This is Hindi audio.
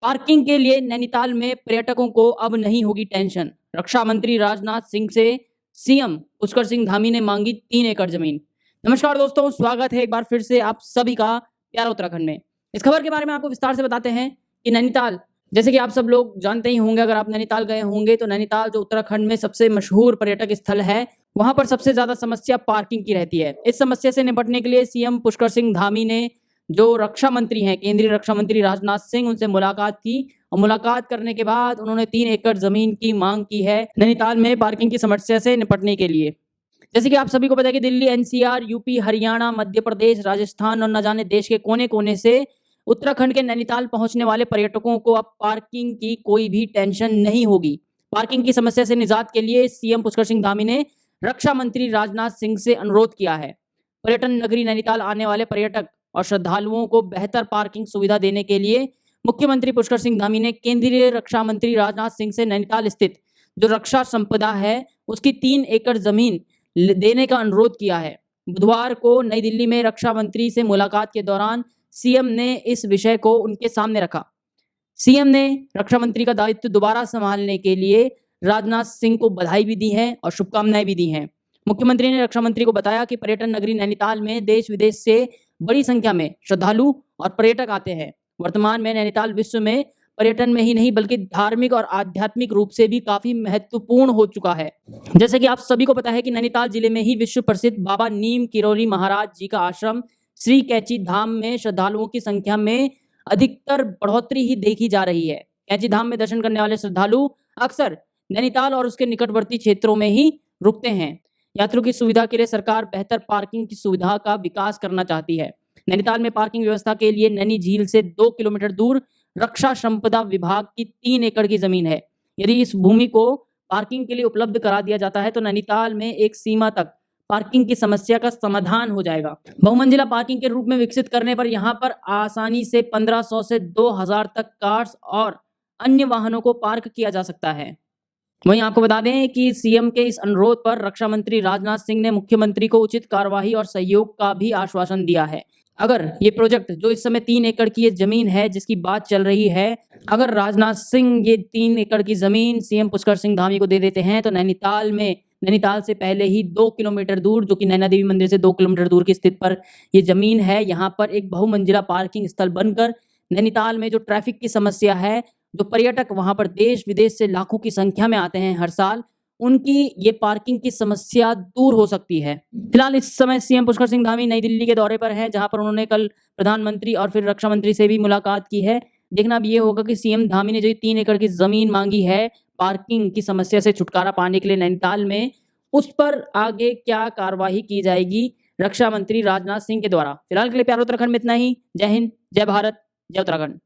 पार्किंग के लिए नैनीताल में पर्यटकों को अब नहीं होगी टेंशन। रक्षा मंत्री राजनाथ सिंह से सीएम पुष्कर सिंह धामी ने मांगी 3 एकड़ जमीन। नमस्कार दोस्तों, स्वागत है एक बार फिर से आप सभी का प्यारा उत्तराखंड में। इस खबर के बारे में आपको विस्तार से बताते हैं कि नैनीताल, जैसे कि आप सब लोग जानते ही होंगे, अगर आप नैनीताल गए होंगे तो नैनीताल जो उत्तराखंड में सबसे मशहूर पर्यटक स्थल है, वहां पर सबसे ज्यादा समस्या पार्किंग की रहती है। इस समस्या से निपटने के लिए सीएम पुष्कर सिंह धामी ने जो रक्षा मंत्री हैं, केंद्रीय रक्षा मंत्री राजनाथ सिंह, उनसे मुलाकात की और मुलाकात करने के बाद उन्होंने 3 एकड़ जमीन की मांग की है नैनीताल में पार्किंग की समस्या से निपटने के लिए। जैसे कि आप सभी को पता है कि दिल्ली, एनसीआर, यूपी, हरियाणा, मध्य प्रदेश, राजस्थान और न जाने देश के कोने-कोने से उत्तराखंड के नैनीताल पहुंचने वाले पर्यटकों को अब पार्किंग की कोई भी टेंशन नहीं होगी। पार्किंग की समस्या से निजात के लिए सीएम पुष्कर सिंह धामी ने रक्षा मंत्री राजनाथ सिंह से अनुरोध किया है। पर्यटन नगरी नैनीताल आने वाले पर्यटक और श्रद्धालुओं को बेहतर पार्किंग सुविधा देने के लिए मुख्यमंत्री पुष्कर सिंह धामी ने केंद्रीय रक्षा मंत्री राजनाथ सिंह से नैनीताल स्थित जो रक्षा संपदा है उसकी 3 एकड़ जमीन देने का अनुरोध किया है। बुधवार को नई दिल्ली में रक्षा मंत्री से मुलाकात के दौरान सीएम ने इस विषय को उनके सामने रखा। सीएम ने रक्षा मंत्री का दायित्व दोबारा संभालने के लिए राजनाथ सिंह को बधाई भी दी है और शुभकामनाएं भी दी हैं। मुख्यमंत्री ने रक्षा मंत्री को बताया कि पर्यटन नगरी नैनीताल में देश विदेश से बड़ी संख्या में श्रद्धालु और पर्यटक आते हैं। वर्तमान में नैनीताल विश्व में पर्यटन में ही नहीं बल्कि धार्मिक और आध्यात्मिक रूप से भी काफी महत्वपूर्ण हो चुका है। जैसे कि आप सभी को पता है कि नैनीताल जिले में ही विश्व प्रसिद्ध बाबा नीम किरोरी महाराज जी का आश्रम श्री कैची धाम में श्रद्धालुओं की संख्या में अधिकतर बढ़ोतरी ही देखी जा रही है। कैची धाम में दर्शन करने वाले श्रद्धालु अक्सर नैनीताल और उसके निकटवर्ती क्षेत्रों में ही रुकते हैं। यात्रियों की सुविधा के लिए सरकार बेहतर पार्किंग की सुविधा का विकास करना चाहती है। नैनीताल में पार्किंग व्यवस्था के लिए नैनी झील से 2 किलोमीटर दूर रक्षा संपदा विभाग की 3 एकड़ की जमीन है। यदि इस भूमि को पार्किंग के लिए उपलब्ध करा दिया जाता है तो नैनीताल में एक सीमा तक पार्किंग की समस्या का समाधान हो जाएगा। बहुमंजिला पार्किंग के रूप में विकसित करने पर यहाँ पर आसानी से 1500 से 2000 तक कार्स और अन्य वाहनों को पार्क किया जा सकता है। वहीं आपको बता दें कि सीएम के इस अनुरोध पर रक्षा मंत्री राजनाथ सिंह ने मुख्यमंत्री को उचित कार्यवाही और सहयोग का भी आश्वासन दिया है। अगर ये प्रोजेक्ट जो इस समय 3 एकड़ की ये जमीन है जिसकी बात चल रही है, अगर राजनाथ सिंह ये 3 एकड़ की जमीन सीएम पुष्कर सिंह धामी को दे देते हैं तो नैनीताल से पहले ही 2 किलोमीटर दूर, जो कि नैना देवी मंदिर से 2 किलोमीटर दूर की स्थिति पर ये जमीन है, यहाँ पर एक बहुमंजिला पार्किंग स्थल बनकर नैनीताल में जो ट्रैफिक की समस्या है, जो पर्यटक वहां पर देश विदेश से लाखों की संख्या में आते हैं हर साल, उनकी ये पार्किंग की समस्या दूर हो सकती है। फिलहाल इस समय सीएम पुष्कर सिंह धामी नई दिल्ली के दौरे पर हैं, जहां पर उन्होंने कल प्रधानमंत्री और फिर रक्षा मंत्री से भी मुलाकात की है। देखना अब ये होगा कि सीएम धामी ने जो 3 एकड़ की जमीन मांगी है पार्किंग की समस्या से छुटकारा पाने के लिए नैनीताल में, उस पर आगे क्या कार्यवाही की जाएगी रक्षा मंत्री राजनाथ सिंह के द्वारा। फिलहाल के लिए प्यारे उत्तराखंड में इतना ही। जय हिंद, जय भारत, जय उत्तराखंड।